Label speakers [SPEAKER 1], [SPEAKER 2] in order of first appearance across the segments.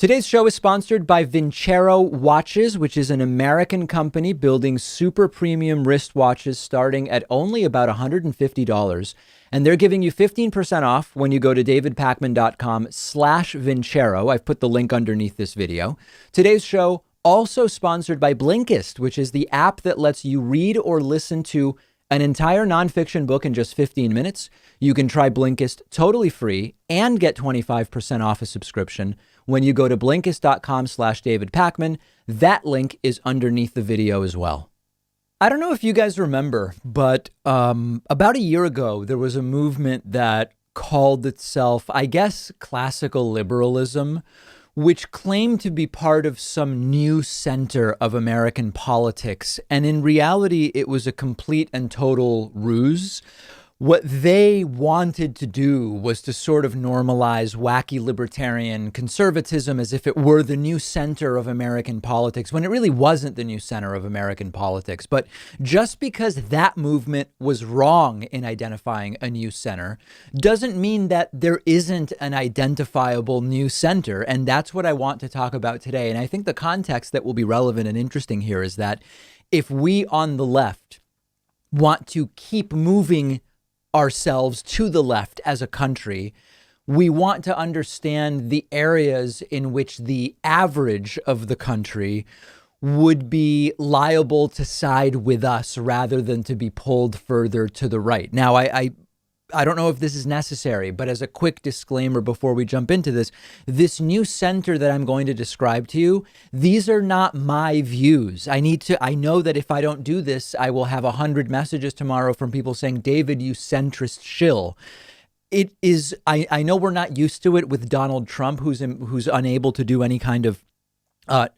[SPEAKER 1] Today's show is sponsored by Vincero Watches, which is an American company building super premium wristwatches starting at only about $150. And they're giving you 15% off when you go to davidpakman.com/Vincero. I've put the link underneath this video. Today's show also sponsored by Blinkist, which is the app that lets you read or listen to an entire nonfiction book in just 15 minutes. You can try Blinkist totally free and get 25% off a subscription when you go to Blinkist.com/David Pakman. That link is underneath the video as well. I don't know if you guys remember, but about a year ago, there was a movement that called itself, I guess, classical liberalism, which claimed to be part of some new center of American politics. And in reality, it was a complete and total ruse. What they wanted to do was to sort of normalize wacky libertarian conservatism as if it were the new center of American politics, when it really wasn't the new center of American politics. But just because that movement was wrong in identifying a new center doesn't mean that there isn't an identifiable new center. And that's what I want to talk about today. And I think the context that will be relevant and interesting here is that if we on the left want to keep moving ourselves to the left as a country, we want to understand the areas in which the average of the country would be liable to side with us rather than to be pulled further to the right. Now, I don't know if this is necessary, but as a quick disclaimer before we jump into this new center that I'm going to describe to you, these are not my views. I know that if I don't do this, I will have 100 messages tomorrow from people saying, David, you centrist shill. It is, I know we're not used to it with Donald Trump, who's unable to do any kind of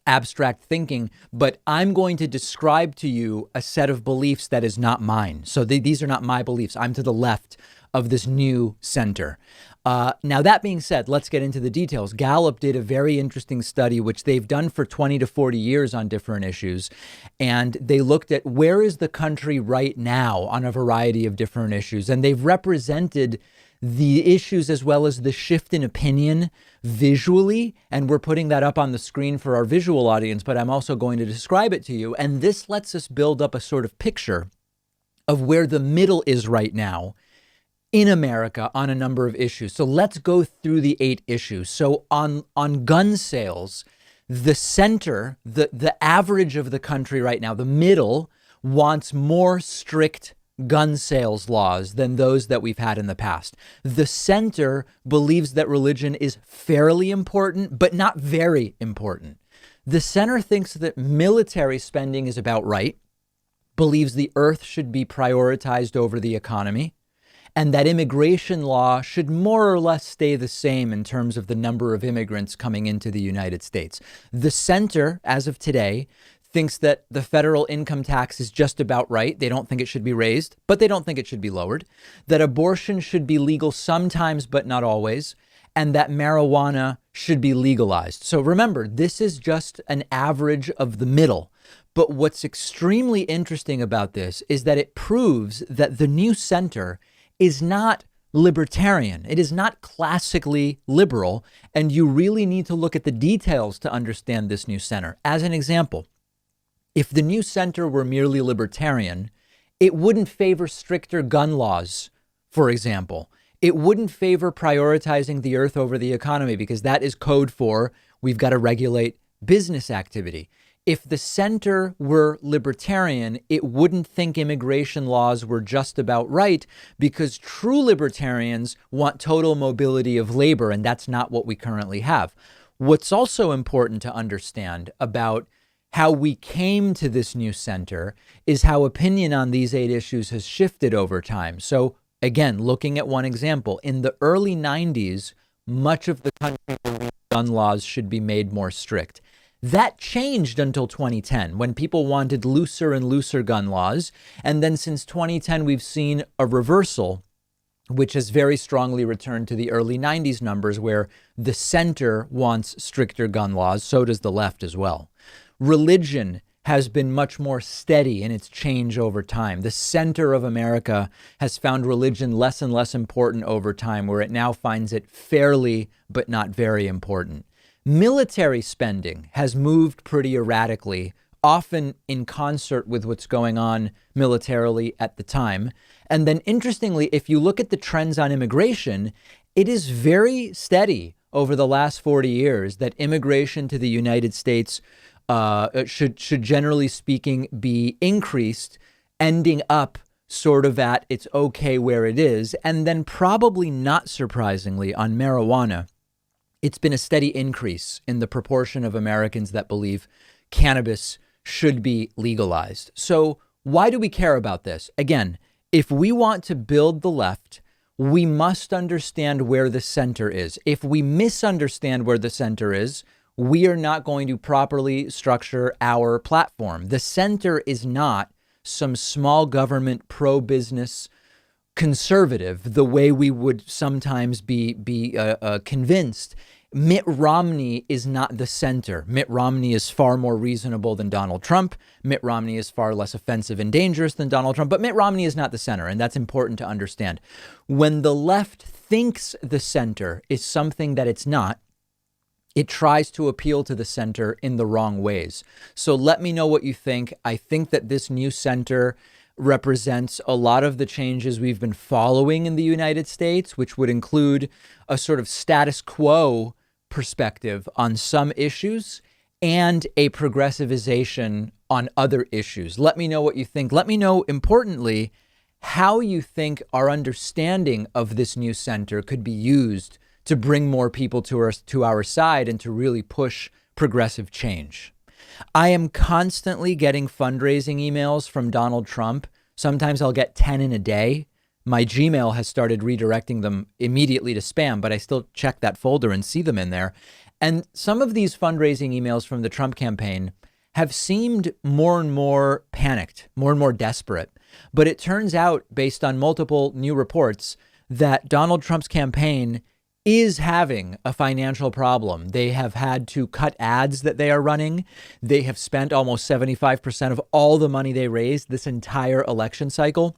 [SPEAKER 1] abstract thinking, but I'm going to describe to you a set of beliefs that is not mine. So these are not my beliefs. I'm to the left of this new center. Now, that being said, let's get into the details. Gallup did a very interesting study, which they've done for 20 to 40 years on different issues. And they looked at where is the country right now on a variety of different issues. And they've represented the issues as well as the shift in opinion visually. And we're putting that up on the screen for our visual audience, but I'm also going to describe it to you. And this lets us build up a sort of picture of where the middle is right now in America on a number of issues. So let's go through the 8 issues. So on gun sales, the center, the average of the country right now, the middle, wants more strict gun sales laws than those that we've had in the past. The center believes that religion is fairly important, but not very important. The center thinks that military spending is about right, believes the earth should be prioritized over the economy, and that immigration law should more or less stay the same in terms of the number of immigrants coming into the United States. The center, as of today, thinks that the federal income tax is just about right. They don't think it should be raised, but they don't think it should be lowered. That abortion should be legal sometimes, but not always. And that marijuana should be legalized. So remember, this is just an average of the middle. But what's extremely interesting about this is that it proves that the new center is not libertarian. It is not classically liberal. And you really need to look at the details to understand this new center. As an example, if the new center were merely libertarian, it wouldn't favor stricter gun laws, for example. It wouldn't favor prioritizing the earth over the economy because that is code for we've got to regulate business activity. If the center were libertarian, it wouldn't think immigration laws were just about right because true libertarians want total mobility of labor, and that's not what we currently have. What's also important to understand about how we came to this new center is how opinion on these 8 issues has shifted over time. So again, looking at one example, in the early 90s, much of the country believed gun laws should be made more strict. That changed until 2010 when people wanted looser and looser gun laws. And then since 2010, we've seen a reversal, which has very strongly returned to the early 90s numbers where the center wants stricter gun laws. So does the left as well. Religion has been much more steady in its change over time. The center of America has found religion less and less important over time, where it now finds it fairly but not very important. Military spending has moved pretty erratically, often in concert with what's going on militarily at the time. And then interestingly, if you look at the trends on immigration, it is very steady over the last 40 years that immigration to the United States should generally speaking be increased, ending up sort of at it's okay where it is. And then probably not surprisingly on marijuana, it's been a steady increase in the proportion of Americans that believe cannabis should be legalized. So why do we care about this? Again, if we want to build the left, we must understand where the center is. If we misunderstand where the center is, we are not going to properly structure our platform. The center is not some small government pro-business conservative, the way we would sometimes be convinced. Mitt Romney is not the center. Mitt Romney is far more reasonable than Donald Trump. Mitt Romney is far less offensive and dangerous than Donald Trump, but Mitt Romney is not the center, and that's important to understand. When the left thinks the center is something that it's not, it tries to appeal to the center in the wrong ways. So let me know what you think. I think that this new center represents a lot of the changes we've been following in the United States, which would include a sort of status quo perspective on some issues and a progressivization on other issues. Let me know what you think. Let me know, importantly, how you think our understanding of this new center could be used to bring more people to our side and to really push progressive change. I am constantly getting fundraising emails from Donald Trump. Sometimes I'll get 10 in a day. My Gmail has started redirecting them immediately to spam, but I still check that folder and see them in there. And some of these fundraising emails from the Trump campaign have seemed more and more panicked, more and more desperate. But it turns out, based on multiple new reports, that Donald Trump's campaign is having a financial problem. They have had to cut ads that they are running. They have spent almost 75% of all the money they raised this entire election cycle.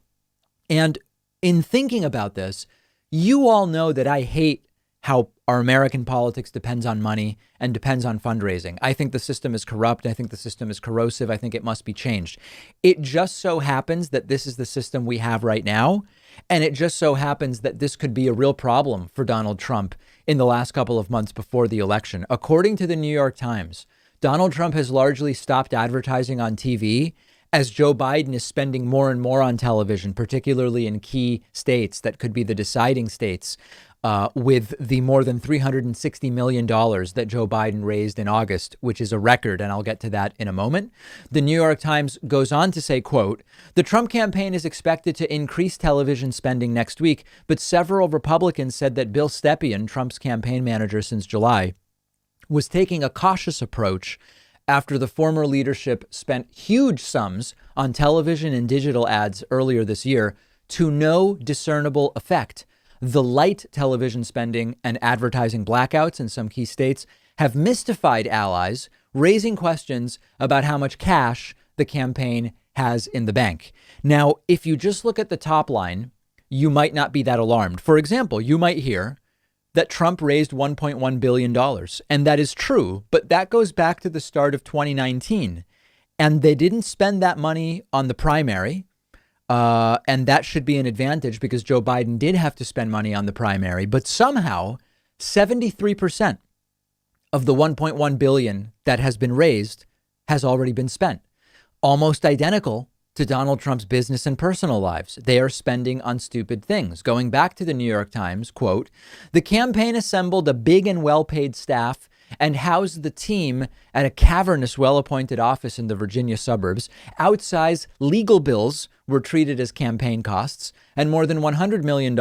[SPEAKER 1] And in thinking about this, you all know that I hate how our American politics depends on money and depends on fundraising. I think the system is corrupt. I think the system is corrosive. I think it must be changed. It just so happens that this is the system we have right now. And it just so happens that this could be a real problem for Donald Trump in the last couple of months before the election. According to the New York Times, Donald Trump has largely stopped advertising on TV as Joe Biden is spending more and more on television, particularly in key states that could be the deciding states, with the more than $360 million that Joe Biden raised in August, which is a record, and I'll get to that in a moment. The New York Times goes on to say, quote, "The Trump campaign is expected to increase television spending next week, but several Republicans said that Bill Stepien, Trump's campaign manager since July, was taking a cautious approach after the former leadership spent huge sums on television and digital ads earlier this year to no discernible effect. The light television spending and advertising blackouts in some key states have mystified allies, raising questions about how much cash the campaign has in the bank." Now, if you just look at the top line, you might not be that alarmed. For example, you might hear that Trump raised $1.1 billion. And that is true, but that goes back to the start of 2019. And they didn't spend that money on the primary. And that should be an advantage because Joe Biden did have to spend money on the primary. But somehow 73% of the $1.1 billion that has been raised has already been spent. Almost identical to Donald Trump's business and personal lives. They are spending on stupid things. Going back to the New York Times, quote, "The campaign assembled a big and well-paid staff and housed the team at a cavernous, well-appointed office in the Virginia suburbs. Outsized legal bills were treated as campaign costs, and more than $100 million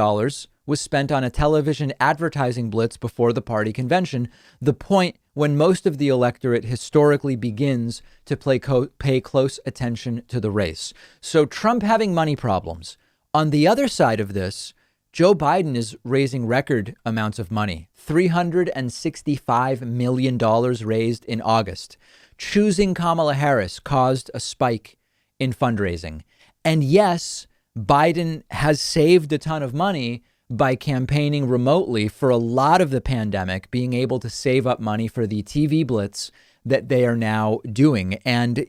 [SPEAKER 1] was spent on a television advertising blitz before the party convention, the point when most of the electorate historically begins to pay close attention to the race." So Trump having money problems. On the other side of this, Joe Biden is raising record amounts of money, $365 million raised in August. Choosing Kamala Harris caused a spike in fundraising. And yes, Biden has saved a ton of money, by campaigning remotely for a lot of the pandemic, being able to save up money for the TV blitz that they are now doing. And,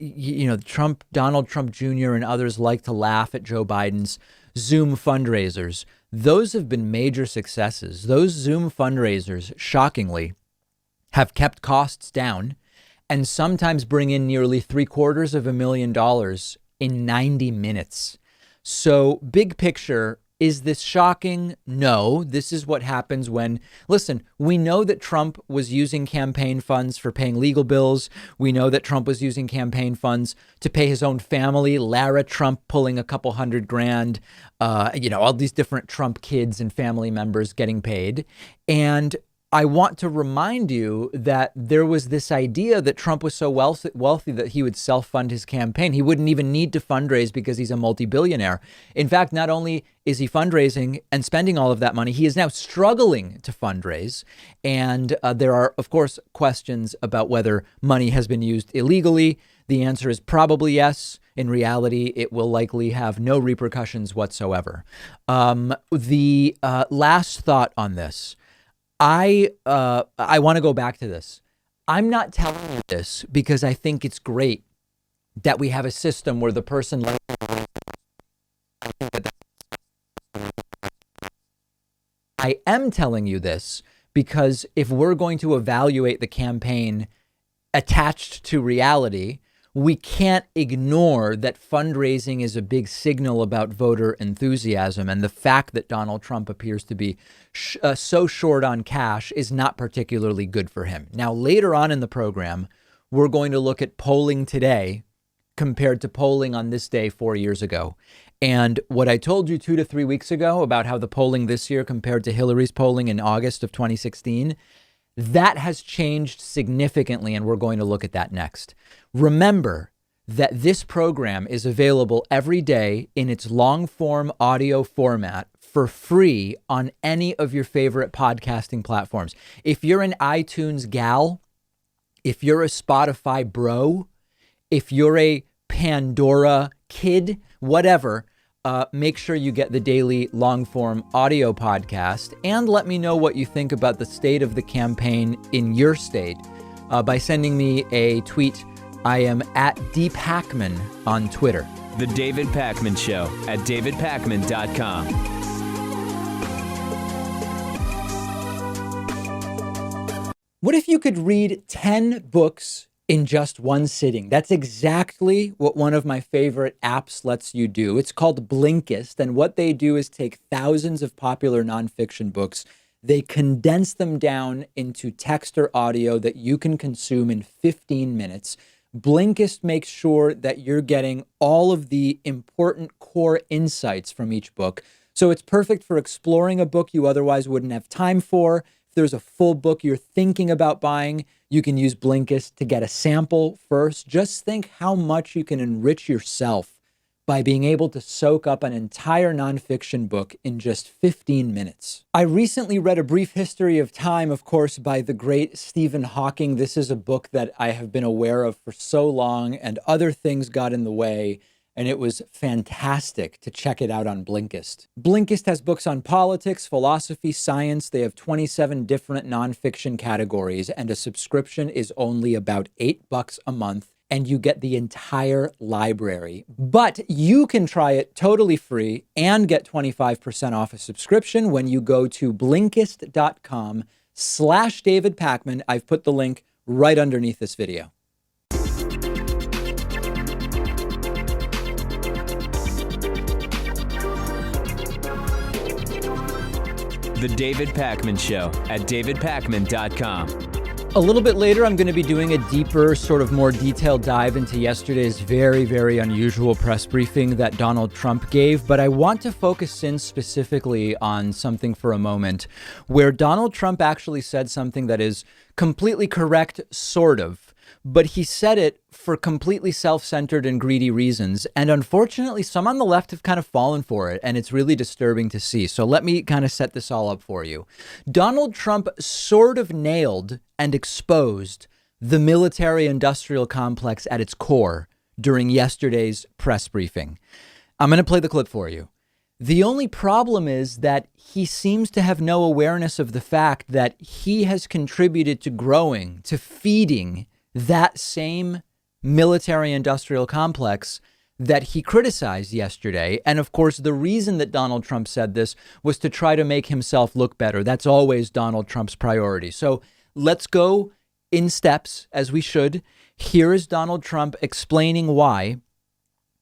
[SPEAKER 1] Donald Trump Jr. and others like to laugh at Joe Biden's Zoom fundraisers. Those have been major successes. Those Zoom fundraisers, shockingly, have kept costs down and sometimes bring in nearly $750,000 in 90 minutes. So big picture, is this shocking? No, this is what happens when, listen, we know that Trump was using campaign funds for paying legal bills. We know that Trump was using campaign funds to pay his own family, Lara Trump pulling a couple $100,000, all these different Trump kids and family members getting paid. And I want to remind you that there was this idea that Trump was so wealthy that he would self-fund his campaign. He wouldn't even need to fundraise because he's a multi-billionaire. In fact, not only is he fundraising and spending all of that money, he is now struggling to fundraise. And there are, of course, questions about whether money has been used illegally. The answer is probably yes. In reality, it will likely have no repercussions whatsoever. The last thought on this. I want to go back to this. I'm not telling you this because I think it's great that we have a system where the person. I am telling you this because if we're going to evaluate the campaign attached to reality, we can't ignore that fundraising is a big signal about voter enthusiasm. And the fact that Donald Trump appears to be so short on cash is not particularly good for him. Now, later on in the program, we're going to look at polling today compared to polling on this day 4 years ago. And what I told you 2 to 3 weeks ago about how the polling this year compared to Hillary's polling in August of 2016, that has changed significantly, and we're going to look at that next. Remember that this program is available every day in its long-form audio format for free on any of your favorite podcasting platforms. If you're an iTunes gal, if you're a Spotify bro, if you're a Pandora kid, whatever, make sure you get the daily long-form audio podcast and let me know what you think about the state of the campaign in your state by sending me a tweet. I am at Deep Hackman on Twitter.
[SPEAKER 2] The David Pakman Show at davidpakman.com.
[SPEAKER 1] What if you could read 10 books in just one sitting? That's exactly what one of my favorite apps lets you do. It's called Blinkist. And what they do is take thousands of popular nonfiction books. They condense them down into text or audio that you can consume in 15 minutes. Blinkist makes sure that you're getting all of the important core insights from each book. So it's perfect for exploring a book you otherwise wouldn't have time for. If there's a full book you're thinking about buying, you can use Blinkist to get a sample first. Just think how much you can enrich yourself by being able to soak up an entire nonfiction book in just 15 minutes. I recently read A Brief History of Time, of course, by the great Stephen Hawking. This is a book that I have been aware of for so long, and other things got in the way, and it was fantastic to check it out on Blinkist. Blinkist has books on politics, philosophy, science. They have 27 different nonfiction categories, and a subscription is only about $8 a month, and you get the entire library. But you can try it totally free and get 25% off a subscription when you go to Blinkist.com/David Pakman. I've put the link right underneath this video.
[SPEAKER 2] The David Pakman Show at davidpakman.com.
[SPEAKER 1] A little bit later, I'm going to be doing a deeper, sort of more detailed dive into yesterday's very, very unusual press briefing that Donald Trump gave. But I want to focus in specifically on something for a moment where Donald Trump actually said something that is completely correct, sort of. But he said it for completely self-centered and greedy reasons. And unfortunately, some on the left have kind of fallen for it. And it's really disturbing to see. So let me kind of set this all up for you. Donald Trump sort of nailed and exposed the military-industrial complex at its core during yesterday's press briefing. I'm going to play the clip for you. The only problem is that he seems to have no awareness of the fact that he has contributed to growing, to feeding that same military industrial complex that he criticized yesterday. And of course, the reason that Donald Trump said this was to try to make himself look better. That's always Donald Trump's priority. So let's go in steps, as we should. Here is Donald Trump explaining why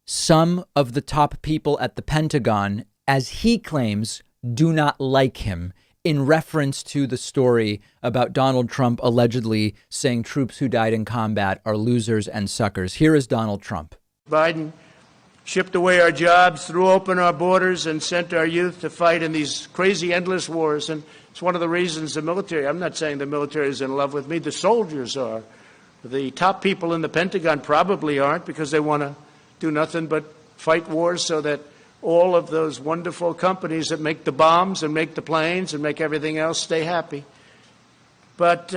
[SPEAKER 1] some of the top people at the Pentagon, as he claims, do not like him, in reference to the story about Donald Trump allegedly saying troops who died in combat are losers and suckers. Here is Donald Trump.
[SPEAKER 3] Biden shipped away our jobs, threw open our borders, and sent our youth to fight in these crazy, endless wars. And it's one of the reasons the military, I'm not saying the military is in love with me, the soldiers are. The top people in the Pentagon probably aren't, because they want to do nothing but fight wars so that all of those wonderful companies that make the bombs and make the planes and make everything else stay happy. But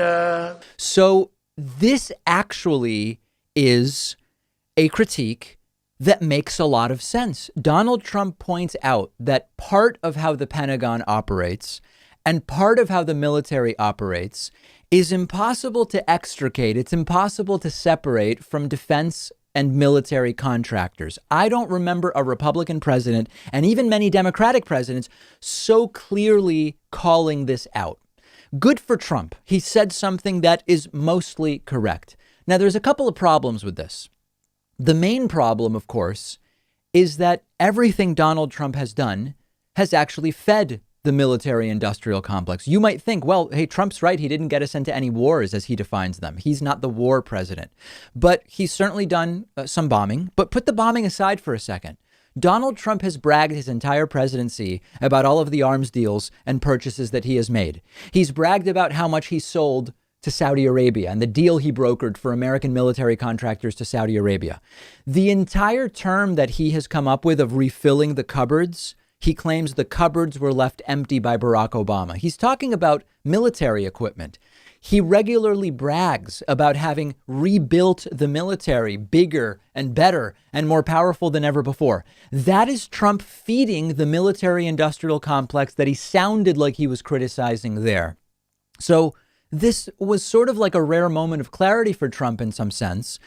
[SPEAKER 1] so this actually is a critique that makes a lot of sense. Donald Trump points out that part of how the Pentagon operates and part of how the military operates is impossible to extricate. It's impossible to separate from defense and military contractors. I don't remember a Republican president, and even many Democratic presidents, so clearly calling this out. Good for Trump. He said something that is mostly correct. Now, there's a couple of problems with this. The main problem, of course, is that everything Donald Trump has done has actually fed the military industrial complex. You might think, well, hey, Trump's right. He didn't get us into any wars as he defines them. He's not the war president, but he's certainly done some bombing. But put the bombing aside for a second. Donald Trump has bragged his entire presidency about all of the arms deals and purchases that he has made. He's bragged about how much he sold to Saudi Arabia and the deal he brokered for American military contractors to Saudi Arabia. The entire term that he has come up with of refilling the cupboards, he claims the cupboards were left empty by Barack Obama. He's talking about military equipment. He regularly brags about having rebuilt the military bigger and better and more powerful than ever before. That is Trump feeding the military industrial complex that he sounded like he was criticizing there. So this was sort of like a rare moment of clarity for Trump in some sense,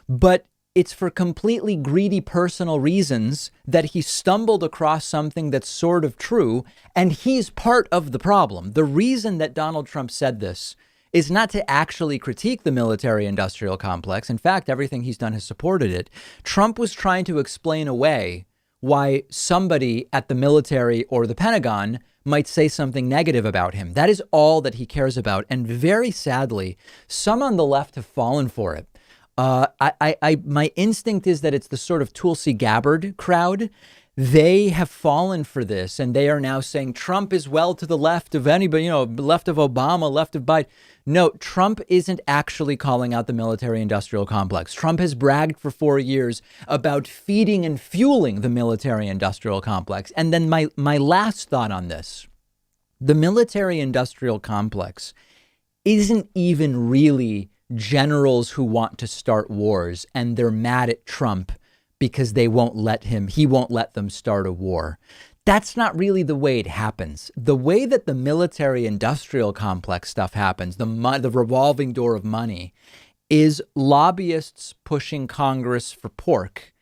[SPEAKER 1] but it's for completely greedy personal reasons that he stumbled across something that's sort of true, and he's part of the problem. The reason that Donald Trump said this is not to actually critique the military industrial complex. In fact, everything he's done has supported it. Trump was trying to explain away why somebody at the military or the Pentagon might say something negative about him. That is all that he cares about. And very sadly, some on the left have fallen for it. My instinct is that it's the sort of Tulsi Gabbard crowd. They have fallen for this, and they are now saying Trump is well to the left of anybody, left of Obama, left of Biden. No, Trump isn't actually calling out the military industrial complex. Trump has bragged for 4 years about feeding and fueling the military industrial complex. And then my last thought on this, the military industrial complex isn't even really generals who want to start wars, and they're mad at Trump because he won't let them start a war. That's not really the way it happens. The way that the military industrial complex stuff happens, the revolving door of money, is lobbyists pushing Congress for pork,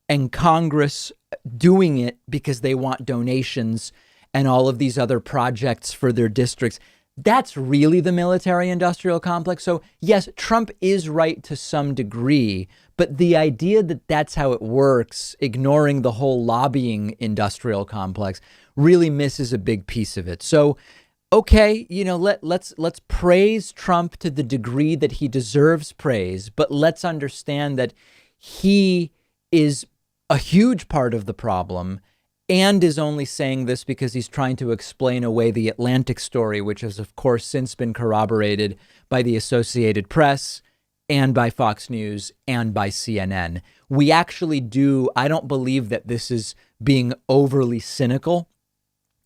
[SPEAKER 1] and Congress doing it because they want donations and all of these other projects for their districts. That's really the military industrial complex. So yes, Trump is right to some degree, but the idea that that's how it works, ignoring the whole lobbying industrial complex, really misses a big piece of it. So, okay, let's praise Trump to the degree that he deserves praise, but let's understand that he is a huge part of the problem and is only saying this because he's trying to explain away the Atlantic story, which has, of course, since been corroborated by the Associated Press and by Fox News and by CNN. We actually I don't believe that this is being overly cynical.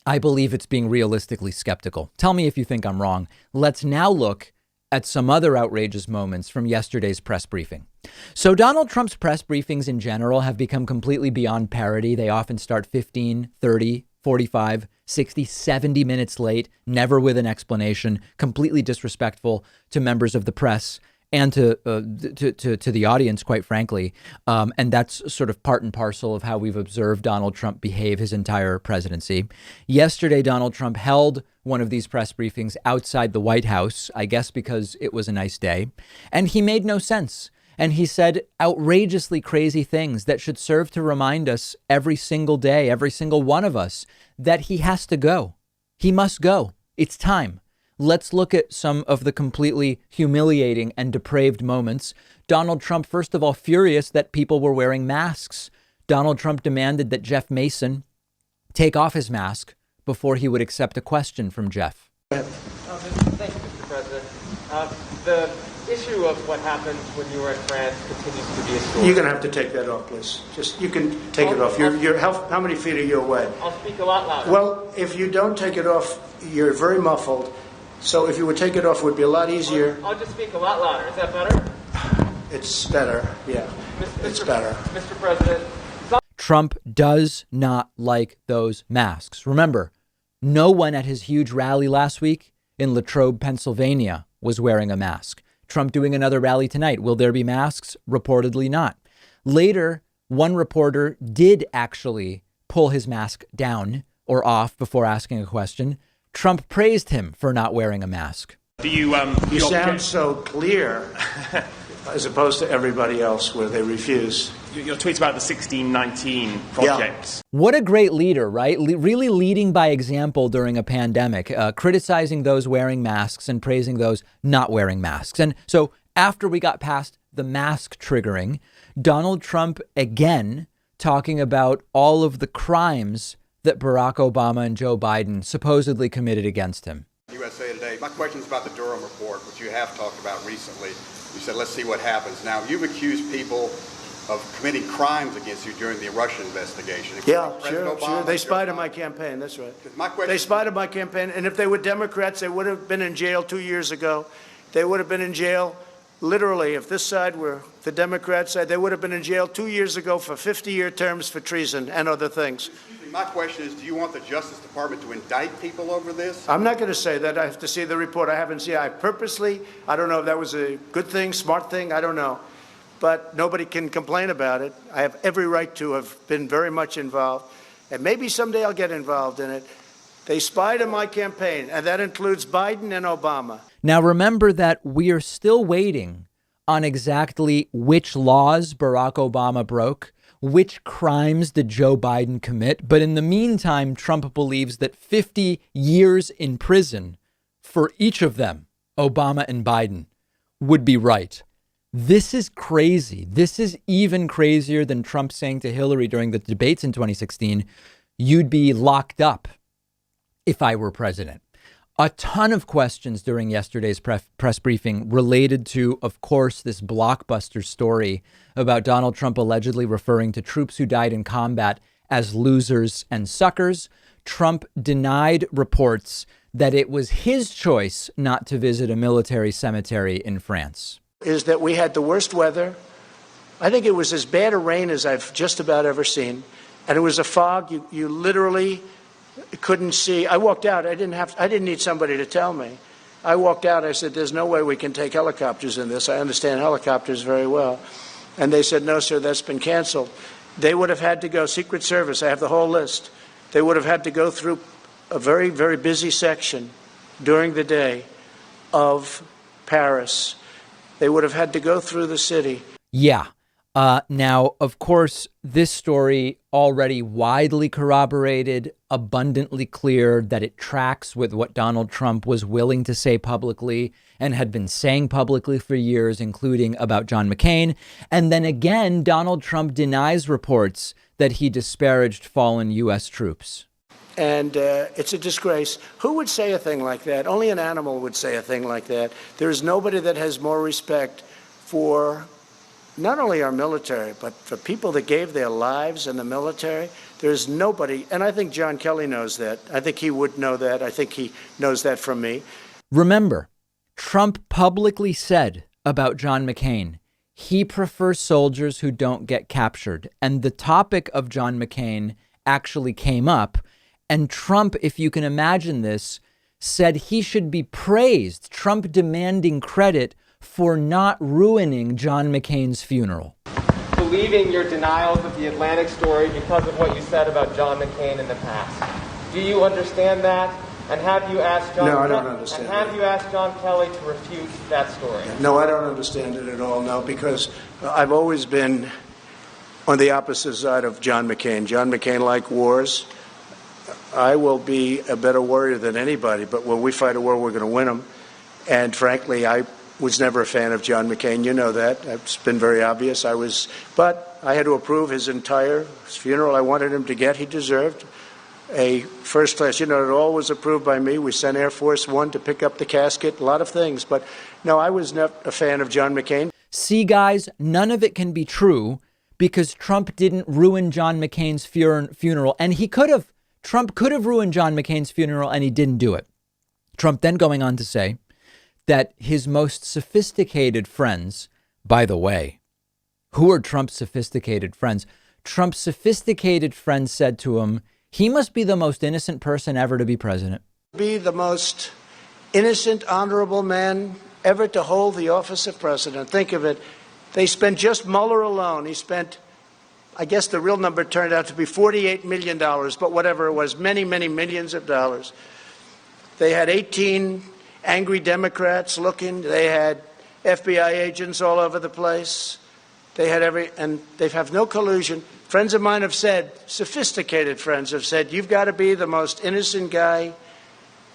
[SPEAKER 1] I believe it's being realistically skeptical. Tell me if you think I'm wrong. Let's now look at some other outrageous moments from yesterday's press briefing. So Donald Trump's press briefings in general have become completely beyond parody. They often start 15, 30, 45, 60, 70 minutes late, never with an explanation, completely disrespectful to members of the press and to the audience, quite frankly. And that's sort of part and parcel of how we've observed Donald Trump behave his entire presidency. Yesterday, Donald Trump held one of these press briefings outside the White House, I guess because it was a nice day, and he made no sense. And he said outrageously crazy things that should serve to remind us every single day, every single one of us, that he has to go. He must go. It's time. Let's look at some of the completely humiliating and depraved moments. Donald Trump, first of all, furious that people were wearing masks. Donald Trump demanded that Jeff Mason take off his mask before he would accept a question from Jeff.
[SPEAKER 4] Thank you, Mr. President. The issue of what happened when you were in France continues to be a story.
[SPEAKER 3] You're going to have to take that off, please. You can take it off. How many feet are you away?
[SPEAKER 4] I'll speak a lot louder.
[SPEAKER 3] Well, if you don't take it off, you're very muffled. So if you would take it off, it would be a lot easier.
[SPEAKER 4] I'll just speak a lot louder. Is that better?
[SPEAKER 3] It's better, yeah. It's better.
[SPEAKER 4] Mr. President.
[SPEAKER 1] Trump does not like those masks. Remember, no one at his huge rally last week in Latrobe, Pennsylvania was wearing a mask. Trump doing another rally tonight. Will there be masks? Reportedly not. Later, one reporter did actually pull his mask down or off before asking a question. Trump praised him for not wearing a mask.
[SPEAKER 3] You sound so clear as opposed to everybody else where they refuse.
[SPEAKER 5] Your tweets about the 1619 project.
[SPEAKER 1] Yeah. What a great leader, right? Really leading by example during a pandemic, criticizing those wearing masks and praising those not wearing masks. And so after we got past the mask triggering, Donald Trump again talking about all of the crimes that Barack Obama and Joe Biden supposedly committed against him.
[SPEAKER 6] USA Today. My question is about the Durham report, which you have talked about recently. You said, let's see what happens. Now, you've accused people of committing crimes against you during the Russian investigation.
[SPEAKER 3] Yeah, sure. They spied on my campaign. That's right. They spied on my campaign. And if they were Democrats, they would have been in jail 2 years ago. They would have been in jail. Literally, if this side were the Democrat side, they would have been in jail 2 years ago for 50-year terms for treason and other things.
[SPEAKER 6] My question is, do you want the Justice Department to indict people over this?
[SPEAKER 3] I'm not going to say that. I have to see the report. I haven't seen it. I don't know if that was a good thing, smart thing. I don't know. But nobody can complain about it. I have every right to have been very much involved. And maybe someday I'll get involved in it. They spied on my campaign, and that includes Biden and Obama.
[SPEAKER 1] Now, remember that we are still waiting on exactly which laws Barack Obama broke, which crimes did Joe Biden commit. But in the meantime, Trump believes that 50 years in prison for each of them, Obama and Biden, would be right. This is crazy. This is even crazier than Trump saying to Hillary during the debates in 2016, you'd be locked up if I were president. A ton of questions during yesterday's press briefing related to, of course, this blockbuster story about Donald Trump allegedly referring to troops who died in combat as losers and suckers. Trump denied reports that it was his choice not to visit a military cemetery in France.
[SPEAKER 3] Is that we had the worst weather. I think it was as bad a rain as I've just about ever seen. And it was a fog. You literally couldn't see. I walked out. I didn't need somebody to tell me. I walked out. I said, there's no way we can take helicopters in this. I understand helicopters very well. And they said, no, sir, that's been canceled. They would have had to go, Secret Service, I have the whole list. They would have had to go through a very, very busy section during the day of Paris. They would have had to go through the city.
[SPEAKER 1] Yeah. Now, of course, this story already widely corroborated, abundantly clear that it tracks with what Donald Trump was willing to say publicly and had been saying publicly for years, including about John McCain. And then again, Donald Trump denies reports that he disparaged fallen U.S. troops.
[SPEAKER 3] And it's a disgrace. Who would say a thing like that? Only an animal would say a thing like that. There is nobody that has more respect for not only our military, but for people that gave their lives in the military. There's nobody, and I think John Kelly knows that. I think he would know that. I think he knows that from me.
[SPEAKER 1] Remember, Trump publicly said about John McCain, he prefers soldiers who don't get captured. And the topic of John McCain actually came up. And Trump, if you can imagine this, said he should be praised, Trump demanding credit for not ruining John McCain's funeral.
[SPEAKER 4] Believing your denials of the Atlantic story because of what you said about John McCain in the past. Do you understand that? And have you asked John?
[SPEAKER 3] No, I don't understand.
[SPEAKER 4] And have you asked John Kelly to refute that story?
[SPEAKER 3] No, I don't understand it at all, no, because I've always been on the opposite side of John McCain. John McCain liked wars. I will be a better warrior than anybody, but when we fight a war, we're going to win them. And frankly, I was never a fan of John McCain. You know that. It's been very obvious. But I had to approve his entire funeral. I wanted him to get. He deserved a first class. It all was approved by me. We sent Air Force One to pick up the casket, a lot of things. But no, I was not a fan of John McCain.
[SPEAKER 1] See, guys, none of it can be true because Trump didn't ruin John McCain's funeral. And he could have. Trump could have ruined John McCain's funeral and he didn't do it. Trump then going on to say that his most sophisticated friends, by the way, who are Trump's sophisticated friends? Trump's sophisticated friends said to him, he must be the most innocent person ever to be president.
[SPEAKER 3] Be the most innocent, honorable man ever to hold the office of president. Think of it. They spent just Mueller alone. He spent, I guess the real number turned out to be $48 million, but whatever it was, many, many millions of dollars. They had 18 angry Democrats looking. They had FBI agents all over the place. They had and they have no collusion. Friends of mine have said, sophisticated friends have said, you've got to be the most innocent guy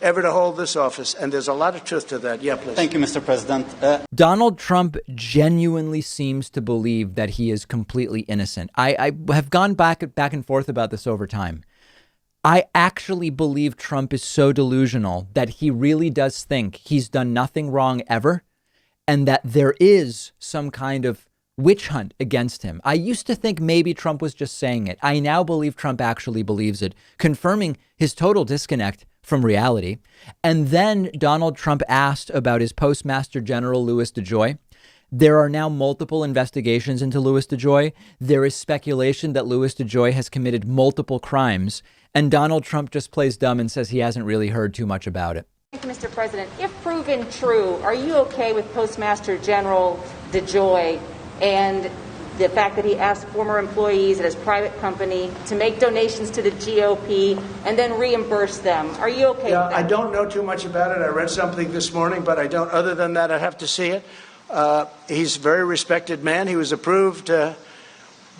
[SPEAKER 3] ever to hold this office. And there's a lot of truth to that. Yeah, please.
[SPEAKER 7] Thank you, Mr. President.
[SPEAKER 1] Donald Trump genuinely seems to believe that he is completely innocent. I have gone back and forth about this over time. I actually believe Trump is so delusional that he really does think he's done nothing wrong ever and that there is some kind of witch hunt against him. I used to think maybe Trump was just saying it. I now believe Trump actually believes it, confirming his total disconnect from reality. And then Donald Trump asked about his Postmaster General, Louis DeJoy. There are now multiple investigations into Louis DeJoy. There is speculation that Louis DeJoy has committed multiple crimes. And Donald Trump just plays dumb and says he hasn't really heard too much about it.
[SPEAKER 8] Thank you, Mr. President. If proven true, are you okay with Postmaster General DeJoy and the fact that he asked former employees at his private company to make donations to the GOP and then reimburse them? Are you okay with that?
[SPEAKER 3] I don't know too much about it. I read something this morning, but I don't. Other than that, I have to see it. He's a very respected man. He was approved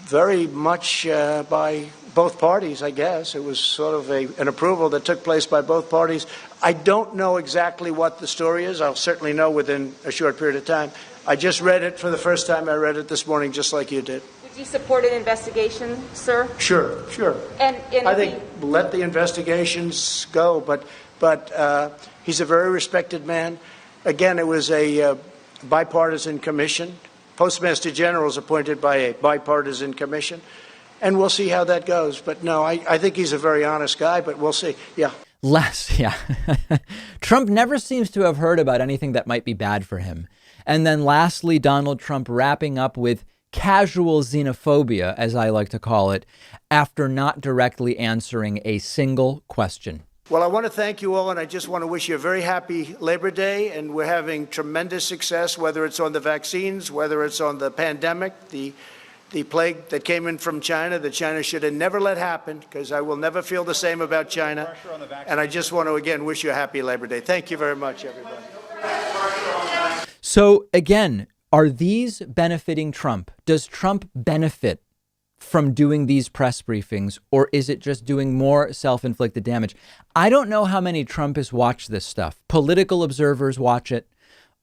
[SPEAKER 3] very much by both parties, I guess. It was sort of an approval that took place by both parties. I don't know exactly what the story is. I'll certainly know within a short period of time. I just read it for the first time. I read it this morning, just like you did.
[SPEAKER 8] Would you support an investigation, sir?
[SPEAKER 3] Sure.
[SPEAKER 8] And
[SPEAKER 3] I think let the investigations go, but he's a very respected man. Again, it was a bipartisan commission. Postmaster General is appointed by a bipartisan commission, and we'll see how that goes. But no, I think he's a very honest guy, but we'll see. Yeah.
[SPEAKER 1] Trump never seems to have heard about anything that might be bad for him. And then lastly, Donald Trump wrapping up with casual xenophobia, as I like to call it, after not directly answering a single question.
[SPEAKER 3] Well, I want to thank you all, and I just want to wish you a very happy Labor Day. And we're having tremendous success, whether it's on the vaccines, whether it's on the pandemic, the plague that came in from China that China should have never let happen, because I will never feel the same about China. And I just want to, again, wish you a happy Labor Day. Thank you very much, everybody.
[SPEAKER 1] So, again, are these benefiting Trump? Does Trump benefit from doing these press briefings, or is it just doing more self-inflicted damage? I don't know how many Trumpists watch this stuff. Political observers watch it,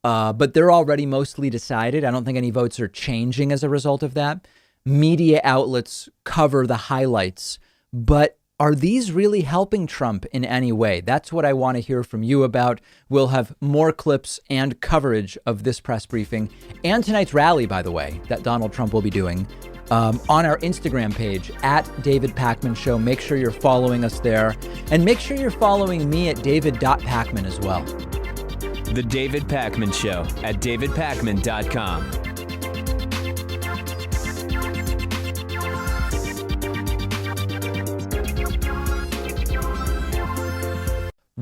[SPEAKER 1] but they're already mostly decided. I don't think any votes are changing as a result of that. Media outlets cover the highlights, but are these really helping Trump in any way? That's what I want to hear from you about. We'll have more clips and coverage of this press briefing and tonight's rally, by the way, that Donald Trump will be doing on our Instagram page at David Pakman Show. Make sure you're following us there, and make sure you're following me at david.pakman as well.
[SPEAKER 2] The David Pakman Show at davidpakman.com.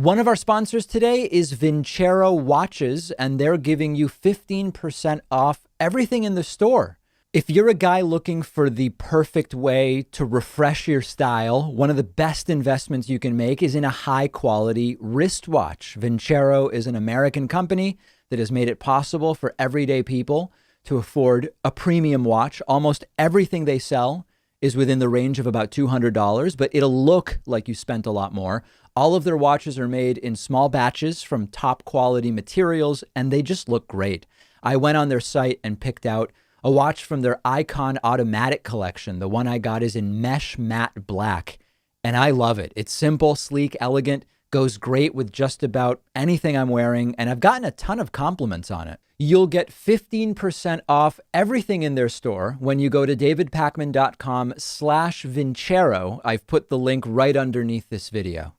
[SPEAKER 1] One of our sponsors today is Vincero Watches, and they're giving you 15% off everything in the store. If you're a guy looking for the perfect way to refresh your style, one of the best investments you can make is in a high-quality wristwatch. Vincero is an American company that has made it possible for everyday people to afford a premium watch. Almost everything they sell is within the range of about $200, but it'll look like you spent a lot more. All of their watches are made in small batches from top quality materials, and they just look great. I went on their site and picked out a watch from their Icon Automatic collection. The one I got is in mesh matte black, and I love it. It's simple, sleek, elegant, goes great with just about anything I'm wearing, and I've gotten a ton of compliments on it. You'll get 15% off everything in their store when you go to davidpakman.com/Vincero. I've put the link right underneath this video.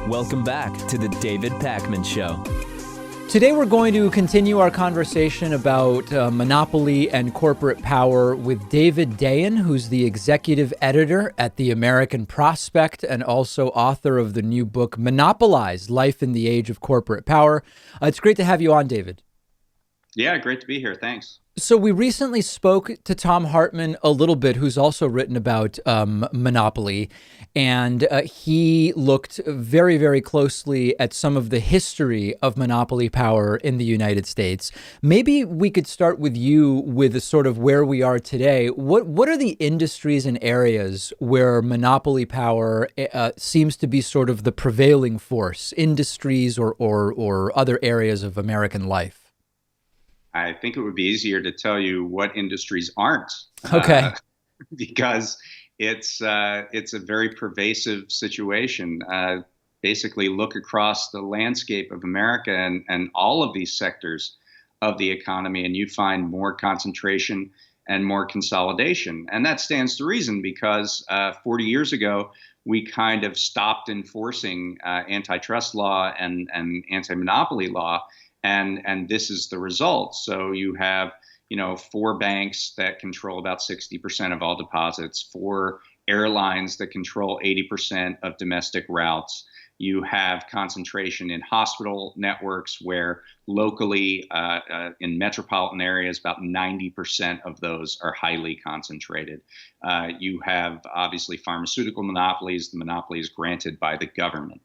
[SPEAKER 2] Welcome back to the David Pakman Show.
[SPEAKER 1] Today we're going to continue our conversation about monopoly and corporate power with David Dayen, who's the executive editor at the American Prospect and also author of the new book, Monopolized: Life in the Age of Corporate Power. It's great to have you on, David.
[SPEAKER 7] Yeah, great to be here. Thanks.
[SPEAKER 1] So we recently spoke to Tom Hartman a little bit, who's also written about monopoly, and he looked very, very closely at some of the history of monopoly power in the United States. Maybe we could start with you with sort of where we are today. What are the industries and areas where monopoly power seems to be sort of the prevailing force, industries or other areas of American life?
[SPEAKER 7] I think it would be easier to tell you what industries aren't.
[SPEAKER 1] Okay.
[SPEAKER 7] Because it's a very pervasive situation. Basically, look across the landscape of America and all of these sectors of the economy, and you find more concentration and more consolidation. And that stands to reason because 40 years ago, we kind of stopped enforcing antitrust law and anti-monopoly law. And this is the result. So you have, 4 banks that control about 60% of all deposits, 4 airlines that control 80% of domestic routes. You have concentration in hospital networks where locally in metropolitan areas, about 90% of those are highly concentrated. You have obviously pharmaceutical monopolies. The monopoly is granted by the government.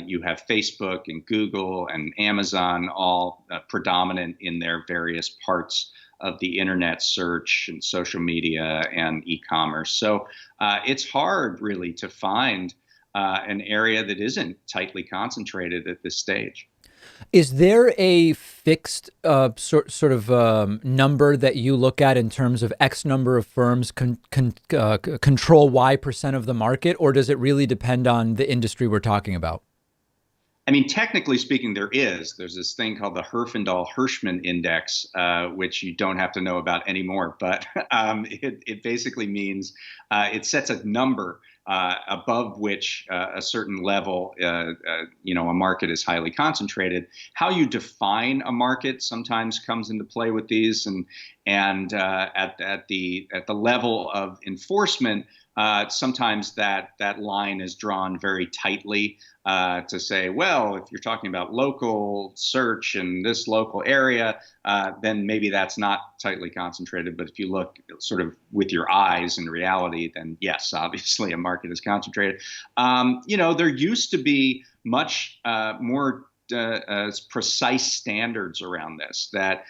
[SPEAKER 7] You have Facebook and Google and Amazon all predominant in their various parts of the internet search and social media and e-commerce. So it's hard really to find an area that isn't tightly concentrated at this stage.
[SPEAKER 1] Is there a fixed sort of number that you look at in terms of X number of firms control Y% of the market, or does it really depend on the industry we're talking about?
[SPEAKER 7] I mean, technically speaking, there's this thing called the Herfindahl-Hirschman Index, which you don't have to know about anymore. But it basically means it sets a number above which a certain level, a market is highly concentrated. How you define a market sometimes comes into play with these, and at the level of enforcement, sometimes that line is drawn very tightly to say, well, if you're talking about local search in this local area, then maybe that's not tightly concentrated. But if you look sort of with your eyes in reality, then yes, obviously a market is concentrated. There used to be much more precise standards around this, that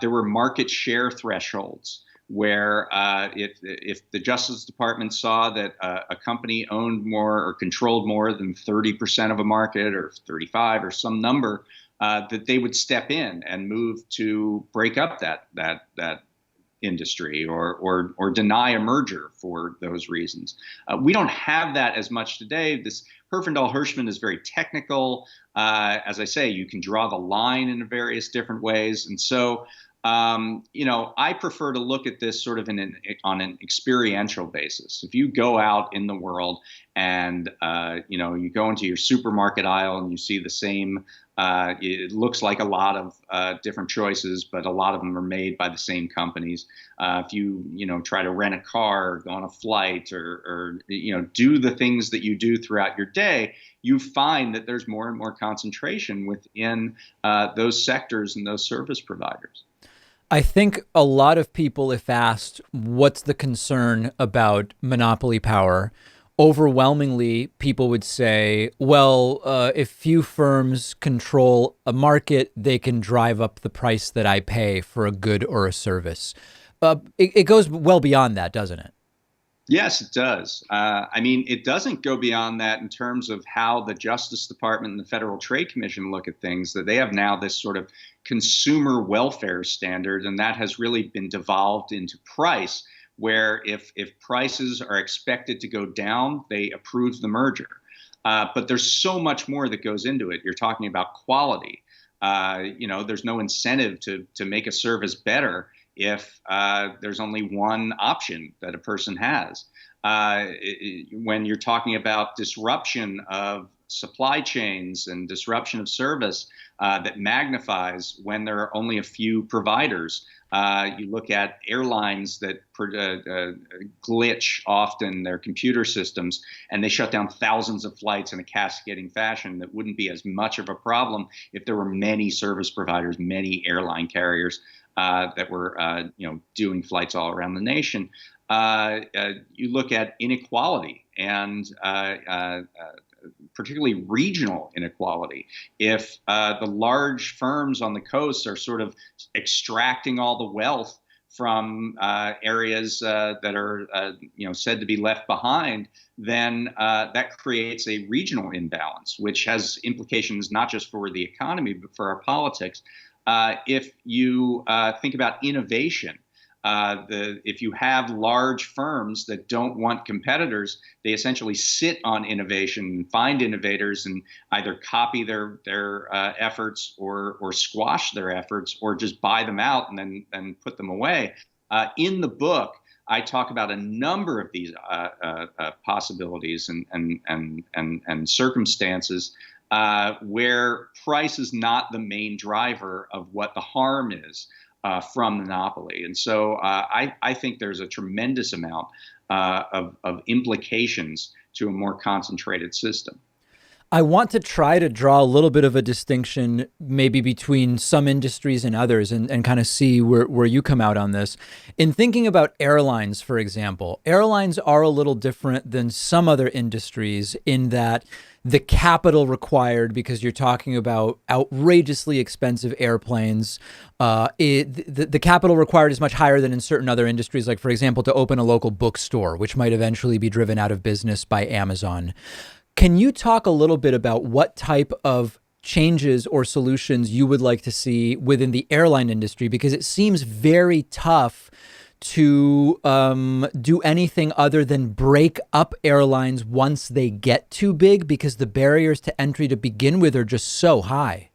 [SPEAKER 7] there were market share thresholds where if the Justice Department saw that a company owned more or controlled more than 30% of a market or 35 or some number, that they would step in and move to break up that industry or deny a merger for those reasons. We don't have that as much today. This Herfindahl-Hirschman is very technical. As I say, you can draw the line in various different ways. And so I prefer to look at this sort of on an experiential basis. If you go out in the world and, you go into your supermarket aisle and you see the same, it looks like a lot of different choices, but a lot of them are made by the same companies. If you, try to rent a car or go on a flight or do the things that you do throughout your day, you find that there's more and more concentration within those sectors and those service providers.
[SPEAKER 1] I think a lot of people, if asked, what's the concern about monopoly power, overwhelmingly people would say, well, if few firms control a market, they can drive up the price that I pay for a good or a service. It goes well beyond that, doesn't it?
[SPEAKER 7] Yes, it does. It doesn't go beyond that in terms of how the Justice Department and the Federal Trade Commission look at things, that they have now this sort of consumer welfare standard, and that has really been devolved into price, where if prices are expected to go down, they approve the merger. But there's so much more that goes into it. You're talking about quality. There's no incentive to make a service better if there's only one option that a person has. When you're talking about disruption of supply chains and disruption of service that magnifies when there are only a few providers. You look at airlines that glitch often their computer systems, and they shut down thousands of flights in a cascading fashion that wouldn't be as much of a problem if there were many service providers, many airline carriers that were doing flights all around the nation. You look at inequality and particularly regional inequality. If the large firms on the coast are sort of extracting all the wealth from areas that are said to be left behind, then that creates a regional imbalance, which has implications not just for the economy, but for our politics. If you think about innovation, if you have large firms that don't want competitors, they essentially sit on innovation and find innovators and either copy their efforts or squash their efforts or just buy them out and then put them away. In the book, I talk about a number of these possibilities and circumstances where price is not the main driver of what the harm is from monopoly. And so I think there's a tremendous amount of implications to a more concentrated system.
[SPEAKER 1] I want to try to draw a little bit of a distinction maybe between some industries and others and kind of see where you come out on this. In thinking about airlines, for example, airlines are a little different than some other industries in that the capital required, because you're talking about outrageously expensive airplanes, the capital required is much higher than in certain other industries, like, for example, to open a local bookstore, which might eventually be driven out of business by Amazon. Can you talk a little bit about what type of changes or solutions you would like to see within the airline industry? Because it seems very tough to do anything other than break up airlines once they get too big, because the barriers to entry to begin with are just so high.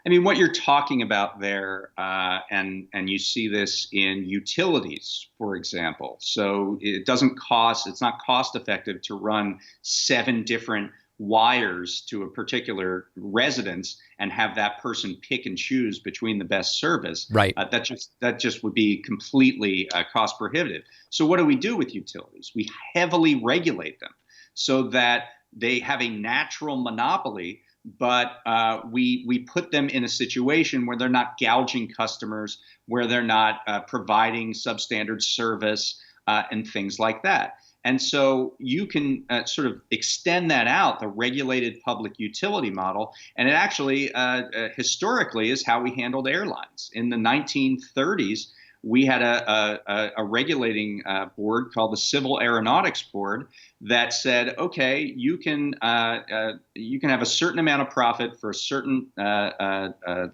[SPEAKER 7] I mean, what you're talking about there, and you see this in utilities, for example. So it's not cost effective to run 7 different wires to a particular residence and have that person pick and choose between the best service.
[SPEAKER 1] Right.
[SPEAKER 7] That just would be completely cost prohibitive. So what do we do with utilities? We heavily regulate them so that they have a natural monopoly, but we put them in a situation where they're not gouging customers, where they're not providing substandard service and things like that. And so you can sort of extend that out, the regulated public utility model. And it actually historically is how we handled airlines. In the 1930s, we had a regulating board called the Civil Aeronautics Board that said, okay, you can have a certain amount of profit for a certain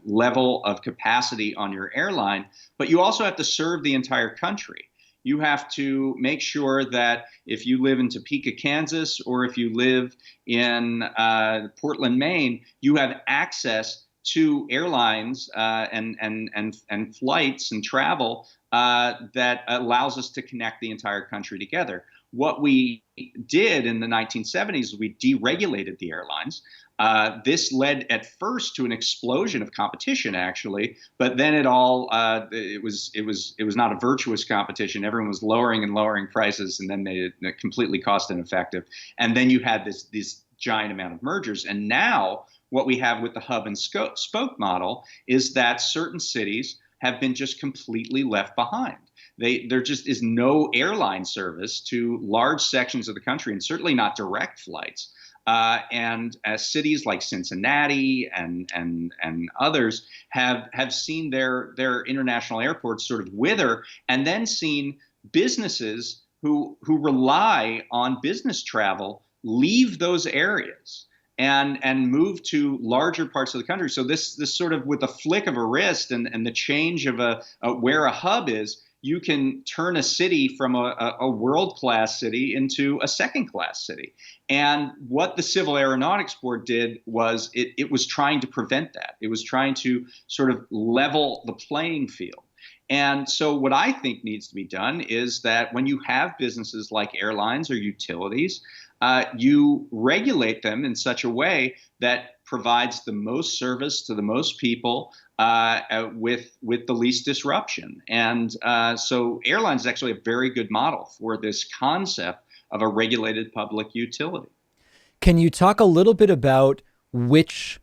[SPEAKER 7] level of capacity on your airline, but you also have to serve the entire country. You have to make sure that if you live in Topeka, Kansas, or if you live in Portland, Maine, you have access to airlines and flights and travel that allows us to connect the entire country together. What we did in the 1970s, we deregulated the airlines. This led at first to an explosion of competition, actually, but then it was not a virtuous competition. Everyone was lowering and lowering prices, and then made it completely cost ineffective. And then you had this giant amount of mergers. And now what we have with the hub and spoke model is that certain cities have been just completely left behind. There just is no airline service to large sections of the country, and certainly not direct flights. And as cities like Cincinnati and others have seen their international airports sort of wither, and then seen businesses who rely on business travel leave those areas and move to larger parts of the country. So this sort of, with a flick of a wrist and the change of where a hub is, you can turn a city from a world-class city into a second-class city. And what the Civil Aeronautics Board did was it was trying to prevent that. It was trying to sort of level the playing field. And so what I think needs to be done is that when you have businesses like airlines or utilities, you regulate them in such a way that provides the most service to the most people with the least disruption. And so airlines is actually a very good model for this concept of a regulated public utility.
[SPEAKER 1] Can you talk a little bit about which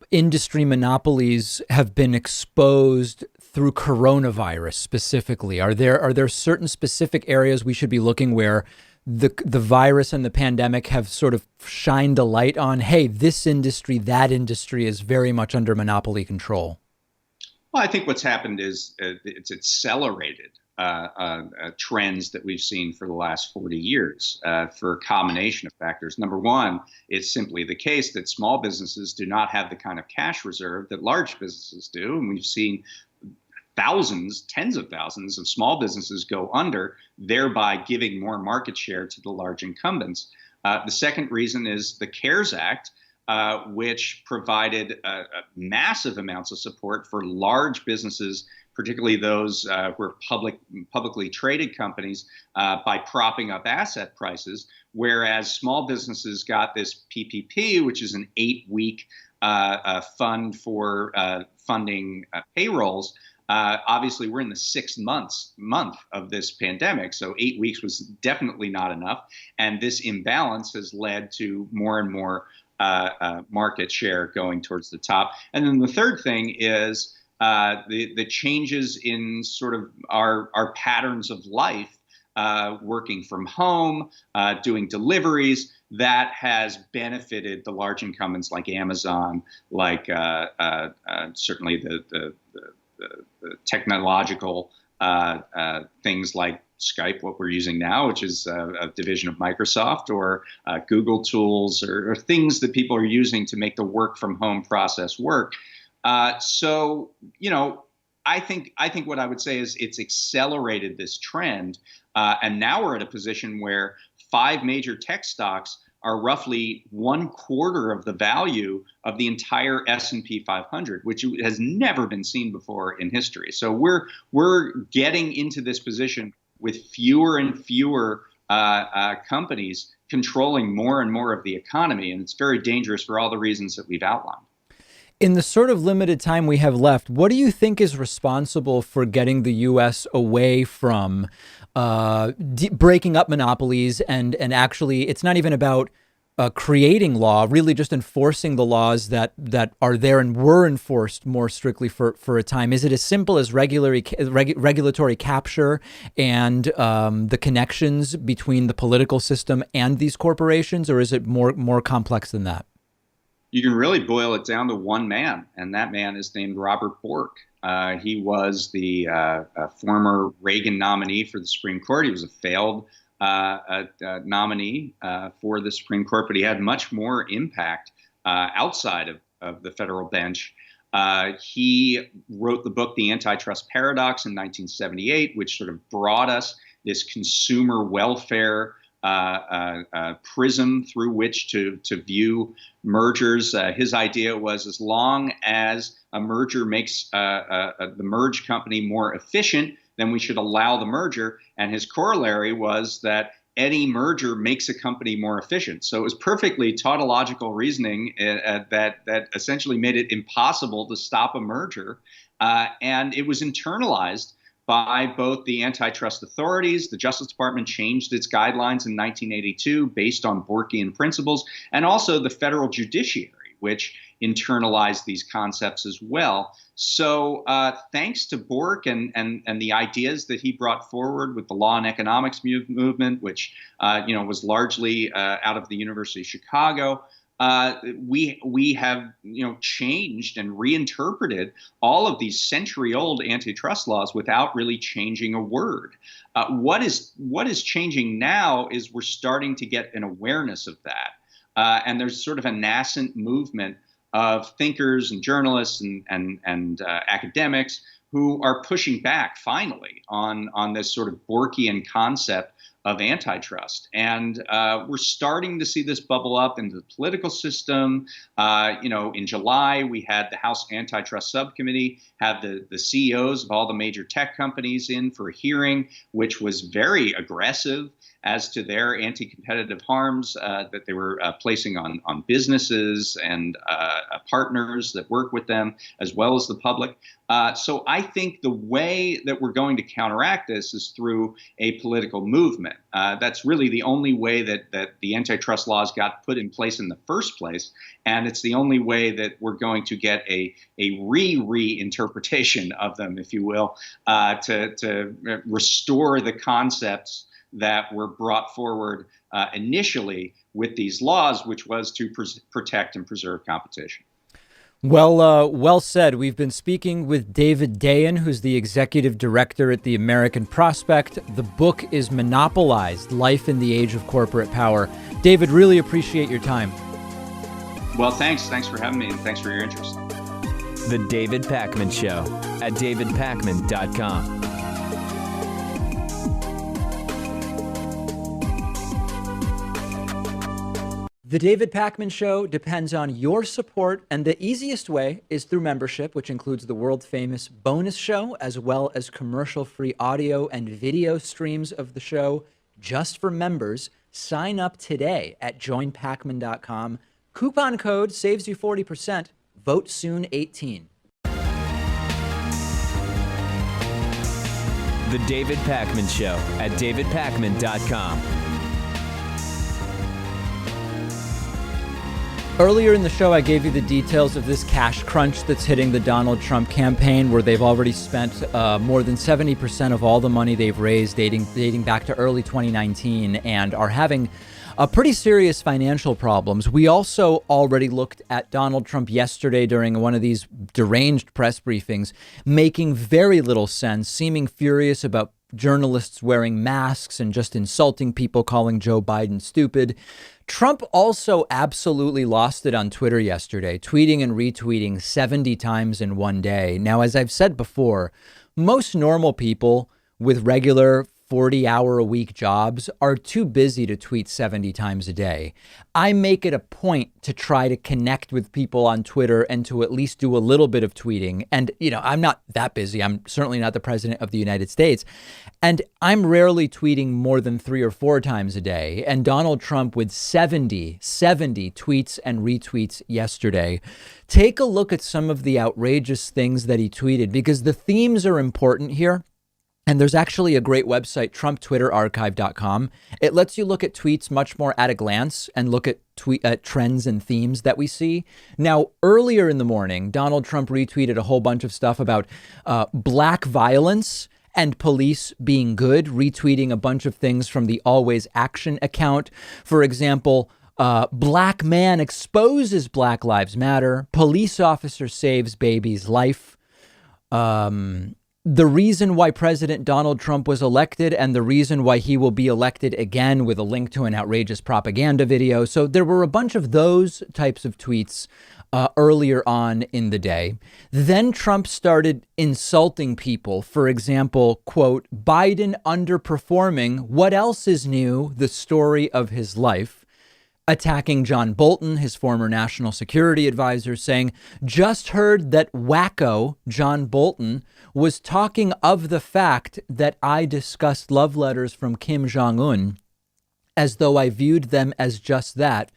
[SPEAKER 1] industry monopolies have been exposed through coronavirus specifically? Are there certain specific areas we should be looking where the virus and the pandemic have sort of shined a light on, hey, this industry, that industry is very much under monopoly control?
[SPEAKER 7] Well, I think what's happened is it's accelerated trends that we've seen for the last 40 years for a combination of factors. Number one, it's simply the case that small businesses do not have the kind of cash reserve that large businesses do. And we've seen thousands, tens of thousands of small businesses go under, thereby giving more market share to the large incumbents. The second reason is the CARES Act, which provided massive amounts of support for large businesses, particularly those who are publicly traded companies, by propping up asset prices, whereas small businesses got this PPP, which is an 8-week fund for funding payrolls. Obviously, we're in the 6th month of this pandemic, so 8 weeks was definitely not enough. And this imbalance has led to more and more market share going towards the top. And then the third thing is the changes in sort of our patterns of life, working from home, doing deliveries. That has benefited the large incumbents like Amazon, like certainly the technological things like Skype, what we're using now, which is a division of Microsoft, or Google tools, or things that people are using to make the work from home process work. So, I think what I would say is it's accelerated this trend. And now we're at a position where 5 major tech stocks are roughly 1/4 of the value of the entire S&P 500, which has never been seen before in history. So we're getting into this position with fewer and fewer companies controlling more and more of the economy, and it's very dangerous for all the reasons that we've outlined.
[SPEAKER 1] In the sort of limited time we have left, what do you think is responsible for getting the U.S. away from breaking up monopolies and actually, it's not even about creating law, really just enforcing the laws that are there and were enforced more strictly for a time? Is it as simple as regulatory capture and the connections between the political system and these corporations, or is it more complex than that?
[SPEAKER 7] You can really boil it down to one man, and that man is named Robert Bork. He was the former Reagan nominee for the Supreme Court. He was a failed nominee for the Supreme Court, but he had much more impact outside of the federal bench. He wrote the book, The Antitrust Paradox, in 1978, which sort of brought us this consumer welfare prism through which to view mergers. His idea was, as long as a merger makes the merged company more efficient, then we should allow the merger. And his corollary was that any merger makes a company more efficient. So it was perfectly tautological reasoning that essentially made it impossible to stop a merger. And it was internalized by both the antitrust authorities. The Justice Department changed its guidelines in 1982 based on Borkian principles, and also the federal judiciary, which internalized these concepts as well. So thanks to Bork and the ideas that he brought forward with the law and economics movement, which was largely out of the University of Chicago, we have changed and reinterpreted all of these century-old antitrust laws without really changing a word. What is changing now is we're starting to get an awareness of that, and there's sort of a nascent movement of thinkers and journalists and academics who are pushing back finally on this sort of Borkian concept of antitrust. And we're starting to see this bubble up into the political system. In July, we had the House Antitrust Subcommittee have the CEOs of all the major tech companies in for a hearing, which was very aggressive as to their anti-competitive harms that they were placing on businesses and partners that work with them, as well as the public. So I think the way that we're going to counteract this is through a political movement. That's really the only way that the antitrust laws got put in place in the first place. And it's the only way that we're going to get a reinterpretation of them, if you will, to restore the concepts that were brought forward initially with these laws, which was to protect and preserve competition.
[SPEAKER 1] Well said. We've been speaking with David Dayen, who's the executive director at the American Prospect. The book is Monopolized: Life in the Age of Corporate Power. David, really appreciate your time.
[SPEAKER 7] Well, thanks. Thanks for having me, and thanks for your interest.
[SPEAKER 2] The David Pakman Show at davidpakman.com.
[SPEAKER 1] The David Pakman Show depends on your support, and the easiest way is through membership, which includes the world-famous bonus show, as well as commercial-free audio and video streams of the show just for members. Sign up today at joinpakman.com. Coupon code saves you 40%. Vote soon 18.
[SPEAKER 2] The David Pakman Show at davidpakman.com.
[SPEAKER 1] Earlier in the show, I gave you the details of this cash crunch that's hitting the Donald Trump campaign, where they've already spent more than 70% of all the money they've raised dating back to early 2019, and are having pretty serious financial problems. We also already looked at Donald Trump yesterday during one of these deranged press briefings, making very little sense, seeming furious about journalists wearing masks and just insulting people, calling Joe Biden stupid. Trump also absolutely lost it on Twitter yesterday, tweeting and retweeting 70 times in one day. Now, as I've said before, most normal people with regular 40-hour-a-week jobs are too busy to tweet 70 times a day. I make it a point to try to connect with people on Twitter and to at least do a little bit of tweeting. And, I'm not that busy. I'm certainly not the president of the United States. And I'm rarely tweeting more than 3 or 4 times a day. And Donald Trump with 70 tweets and retweets yesterday. Take a look at some of the outrageous things that he tweeted, because the themes are important here. And there's actually a great website, TrumpTwitterArchive.com. It lets you look at tweets much more at a glance and look at trends and themes that we see. Now, earlier in the morning, Donald Trump retweeted a whole bunch of stuff about black violence and police being good, retweeting a bunch of things from the Always Action account. For example, black man exposes Black Lives Matter. Police officer saves baby's life. The reason why President Donald Trump was elected and the reason why he will be elected again, with a link to an outrageous propaganda video. So there were a bunch of those types of tweets earlier on in the day. Then Trump started insulting people. For example, quote, Biden underperforming. What else is new? The story of his life. Attacking John Bolton, his former national security advisor, saying, just heard that wacko John Bolton was talking of the fact that I discussed love letters from Kim Jong-un as though I viewed them as just that.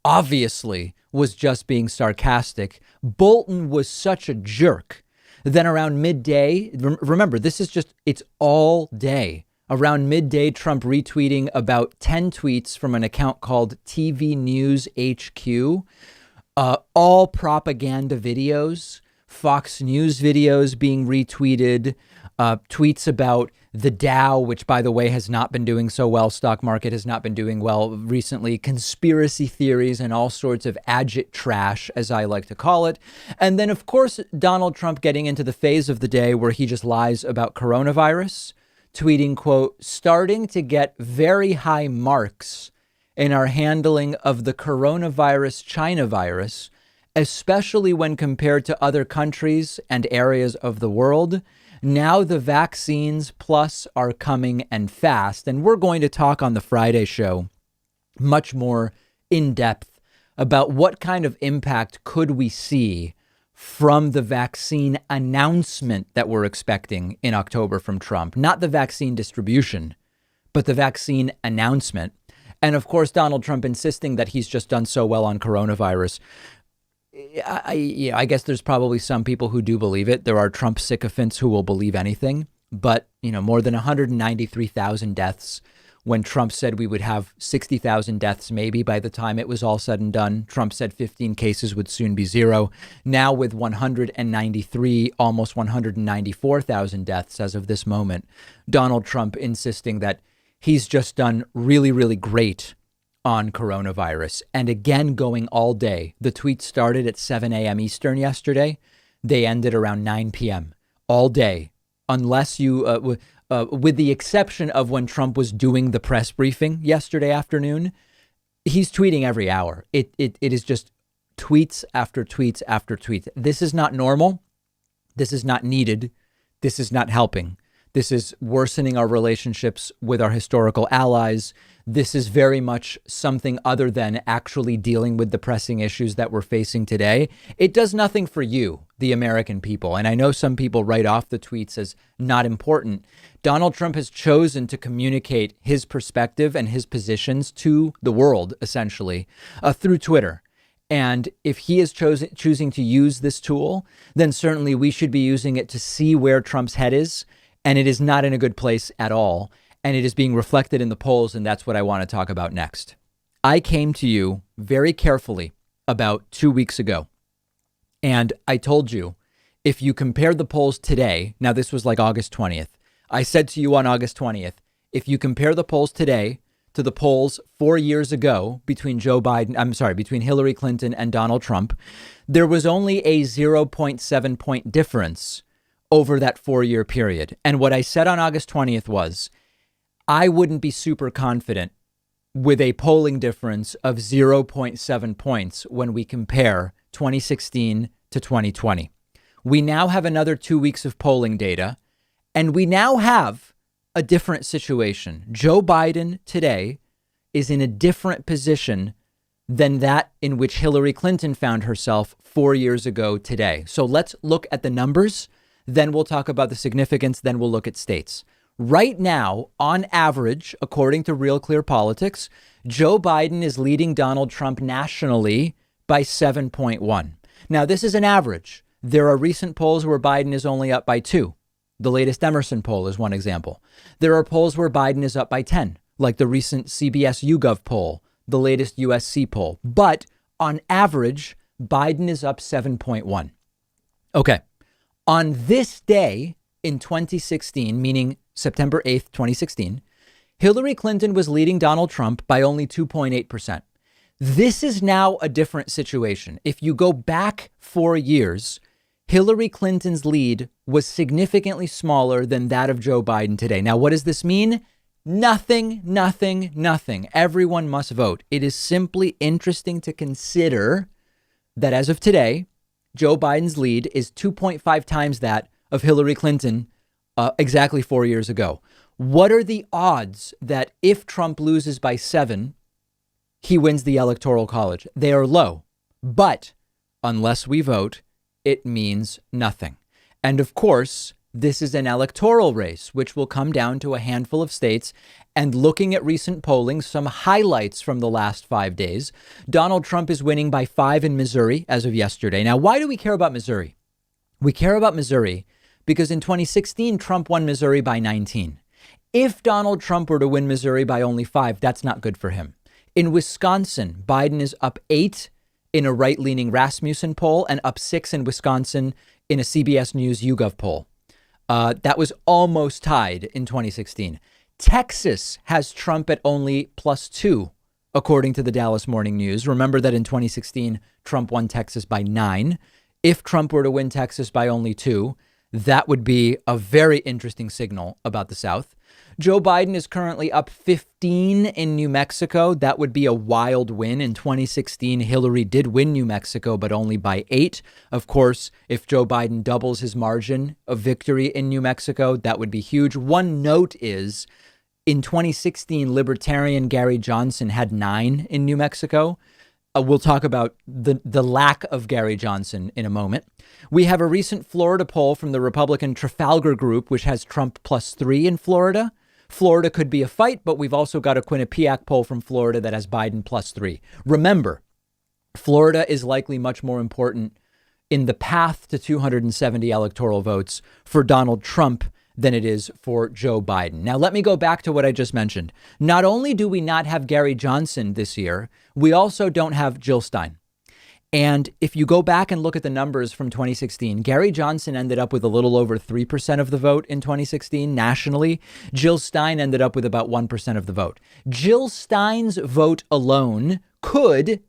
[SPEAKER 1] Obviously was just being sarcastic. Bolton was such a jerk. Then around midday, remember, this is just, it's all day. Around midday, Trump retweeting about 10 tweets from an account called TV News HQ, all propaganda videos, Fox News videos being retweeted, tweets about the Dow, which, by the way, has not been doing so well. Stock market has not been doing well recently. Conspiracy theories and all sorts of agit trash, as I like to call it. And then, of course, Donald Trump getting into the phase of the day where he just lies about coronavirus, tweeting, quote, starting to get very high marks in our handling of the coronavirus China virus, especially when compared to other countries and areas of the world. Now the vaccines plus are coming and fast. And we're going to talk on the Friday show much more in depth about what kind of impact could we see from the vaccine announcement that we're expecting in October from Trump. Not the vaccine distribution, but the vaccine announcement. And of course, Donald Trump insisting that he's just done so well on coronavirus. I guess there's probably some people who do believe it. There are Trump sycophants who will believe anything. But, more than 193,000 deaths when Trump said we would have 60,000 deaths maybe by the time it was all said and done. Trump said 15 cases would soon be zero. Now with 193, almost 194,000 deaths as of this moment, Donald Trump insisting that he's just done really, really great on coronavirus. And again, going all day. The tweet started at 7 a.m. Eastern yesterday. They ended around 9 p.m. all day, unless you, with the exception of when Trump was doing the press briefing yesterday afternoon. He's tweeting every hour. It is just tweets after tweets after tweets. This is not normal. This is not needed. This is not helping. This is worsening our relationships with our historical allies. This is very much something other than actually dealing with the pressing issues that we're facing today. It does nothing for you, the American people. And I know some people write off the tweets as not important. Donald Trump has chosen to communicate his perspective and his positions to the world, essentially, through Twitter. And if he is choosing to use this tool, then certainly we should be using it to see where Trump's head is. And it is not in a good place at all. And it is being reflected in the polls. And that's what I want to talk about next. I came to you very carefully about 2 weeks ago. And I told you, if you compare the polls today, now this was like August 20th. I said to you on August 20th, if you compare the polls today to the polls 4 years ago between between Hillary Clinton and Donald Trump, there was only a 0.7 point difference over that 4-year period. And what I said on August 20th was, I wouldn't be super confident with a polling difference of 0.7 points when we compare 2016 to 2020. We now have another 2 weeks of polling data, and we now have a different situation. Joe Biden today is in a different position than that in which Hillary Clinton found herself 4 years ago today. So let's look at the numbers. Then we'll talk about the significance. Then we'll look at states. Right now, on average, according to Real Clear Politics, Joe Biden is leading Donald Trump nationally by 7.1. Now, this is an average. There are recent polls where Biden is only up by 2. The latest Emerson poll is one example. There are polls where Biden is up by 10, like the recent CBS YouGov poll, the latest USC poll. But on average, Biden is up 7.1. Okay. On this day in 2016, meaning September 8th, 2016, Hillary Clinton was leading Donald Trump by only 2.8%. This is now a different situation. If you go back 4 years, Hillary Clinton's lead was significantly smaller than that of Joe Biden today. Now, what does this mean? Nothing, nothing, nothing. Everyone must vote. It is simply interesting to consider that as of today, Joe Biden's lead is 2.5 times that of Hillary Clinton exactly 4 years ago. What are the odds that if Trump loses by 7, he wins the Electoral College? They are low, but unless we vote, it means nothing. And of course, this is an electoral race, which will come down to a handful of states. And looking at recent polling, some highlights from the last 5 days, Donald Trump is winning by 5 in Missouri as of yesterday. Now, why do we care about Missouri? We care about Missouri because in 2016, Trump won Missouri by 19. If Donald Trump were to win Missouri by only 5, that's not good for him. In Wisconsin, Biden is up 8 in a right-leaning Rasmussen poll and up 6 in Wisconsin in a CBS News YouGov poll. That was almost tied in 2016. Texas has Trump at only +2, according to the Dallas Morning News. Remember that in 2016, Trump won Texas by 9. If Trump were to win Texas by only 2, that would be a very interesting signal about the South. Joe Biden is currently up 15 in New Mexico. That would be a wild win. In 2016, Hillary did win New Mexico, but only by 8. Of course, if Joe Biden doubles his margin of victory in New Mexico, that would be huge. One note is in 2016, libertarian Gary Johnson had 9 in New Mexico. We'll talk about the lack of Gary Johnson in a moment. We have a recent Florida poll from the Republican Trafalgar Group, which has Trump +3 in Florida. Florida could be a fight, but we've also got a Quinnipiac poll from Florida that has Biden +3. Remember, Florida is likely much more important in the path to 270 electoral votes for Donald Trump than it is for Joe Biden. Now, let me go back to what I just mentioned. Not only do we not have Gary Johnson this year, we also don't have Jill Stein. And if you go back and look at the numbers from 2016, Gary Johnson ended up with a little over 3% of the vote in 2016 nationally. Jill Stein ended up with about 1% of the vote. Jill Stein's vote alone could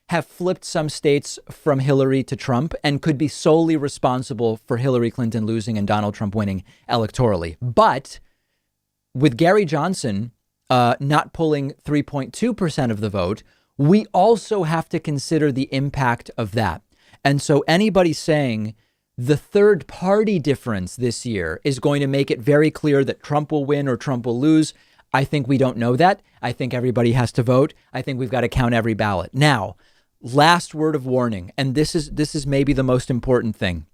[SPEAKER 1] have flipped some states from Hillary to Trump and could be solely responsible for Hillary Clinton losing and Donald Trump winning electorally. But with Gary Johnson not pulling 3.2% of the vote, we also have to consider the impact of that. And so anybody saying the third party difference this year is going to make it very clear that Trump will win or Trump will lose, I think we don't know that. I think everybody has to vote. I think we've got to count every ballot. Now, last word of warning, and this is maybe the most important thing.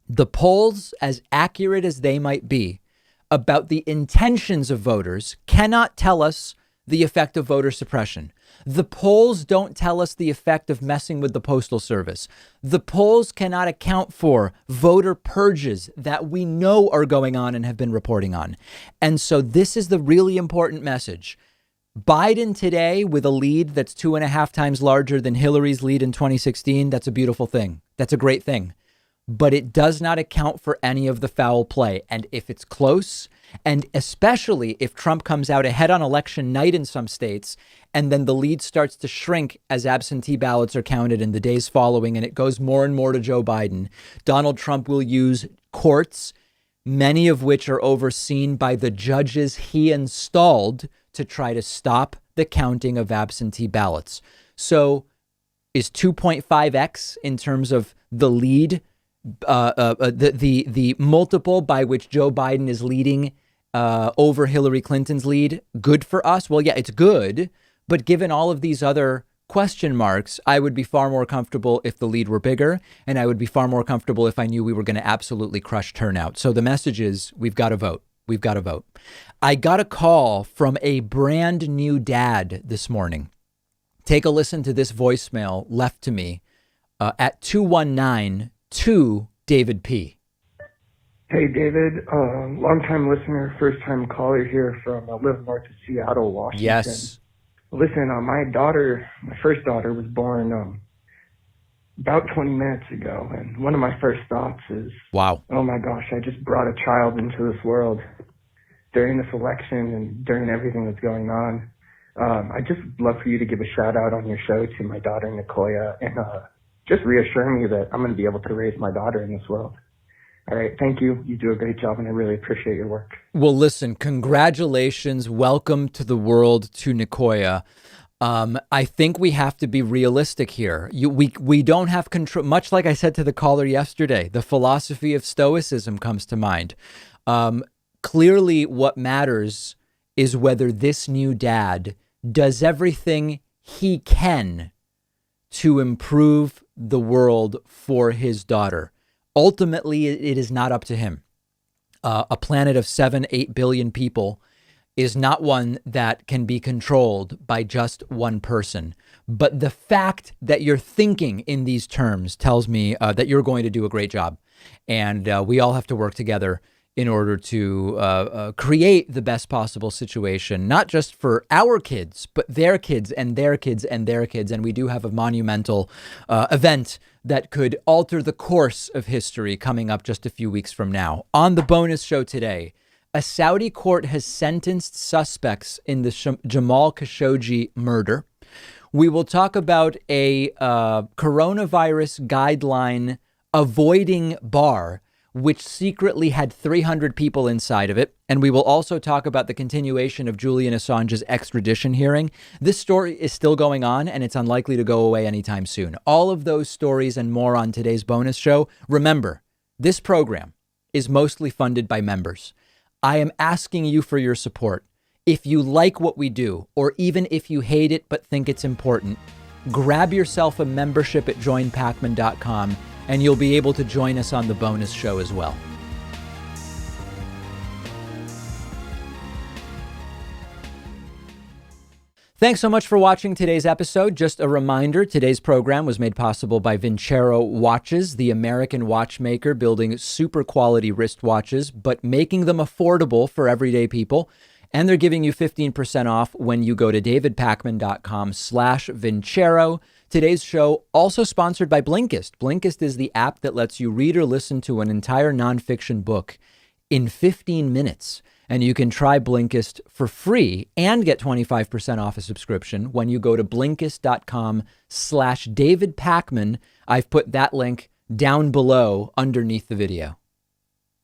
[SPEAKER 1] The polls, as accurate as they might be about the intentions of voters, cannot tell us the effect of voter suppression. The polls don't tell us the effect of messing with the Postal Service. The polls cannot account for voter purges that we know are going on and have been reporting on. And so this is the really important message. Biden today with a lead that's 2.5 times larger than Hillary's lead in 2016. That's a beautiful thing. That's a great thing. But it does not account for any of the foul play. And if it's close, and especially if Trump comes out ahead on election night in some states, and then the lead starts to shrink as absentee ballots are counted in the days following, and it goes more and more to Joe Biden, Donald Trump will use courts, many of which are overseen by the judges he installed to try to stop the counting of absentee ballots. So is 2.5x in terms of the lead, the multiple by which Joe Biden is leading over Hillary Clinton's lead good for us? Well, yeah, it's good. But given all of these other question marks, I would be far more comfortable if the lead were bigger. And I would be far more comfortable if I knew we were going to absolutely crush turnout. So the message is we've got to vote. We've got to vote. I got a call from a brand new dad this morning. Take a listen to this voicemail left to me at 219 to David P.
[SPEAKER 9] Hey, David, longtime listener, first-time caller here from I live north of Seattle, Washington.
[SPEAKER 1] Yes.
[SPEAKER 9] Listen, my first daughter was born about 20 minutes ago, and one of my first thoughts is,
[SPEAKER 1] wow,
[SPEAKER 9] oh my gosh, I just brought a child into this world during this election and during everything that's going on. I'd just love for you to give a shout out on your show to my daughter, Nicoya, and just reassure me that I'm going to be able to raise my daughter in this world. All right. Thank you. You do a great job, and I really appreciate your work.
[SPEAKER 1] Well, listen, congratulations. Welcome to the world to Nicoya. I think we have to be realistic here. We don't have control. Much like I said to the caller yesterday, the philosophy of Stoicism comes to mind. Clearly, what matters is whether this new dad does everything he can to improve the world for his daughter. Ultimately, it is not up to him. A planet of 7-8 billion people is not one that can be controlled by just one person. But the fact that you're thinking in these terms tells me that you're going to do a great job. And we all have to work together in order to create the best possible situation, not just for our kids, but their kids and their kids and their kids. And we do have a monumental event that could alter the course of history coming up just a few weeks from now. On the bonus show today, a Saudi court has sentenced suspects in the Jamal Khashoggi murder. We will talk about a coronavirus guideline avoiding bar, which secretly had 300 people inside of it. And we will also talk about the continuation of Julian Assange's extradition hearing. This story is still going on, and it's unlikely to go away anytime soon. All of those stories and more on today's bonus show. Remember, this program is mostly funded by members. I am asking you for your support. If you like what we do, or even if you hate it but think it's important, grab yourself a membership at joinpacman.com and you'll be able to join us on the bonus show as well. Thanks so much for watching today's episode. Just a reminder, today's program was made possible by Vincero Watches, the American watchmaker building super quality wristwatches, but making them affordable for everyday people. And they're giving you 15% off when you go to davidpacman.com/Vincero. Today's show also sponsored by Blinkist. Blinkist is the app that lets you read or listen to an entire nonfiction book in 15 minutes. And you can try Blinkist for free and get 25% off a subscription when you go to Blinkist.com/David Pacman. I've put that link down below underneath the video.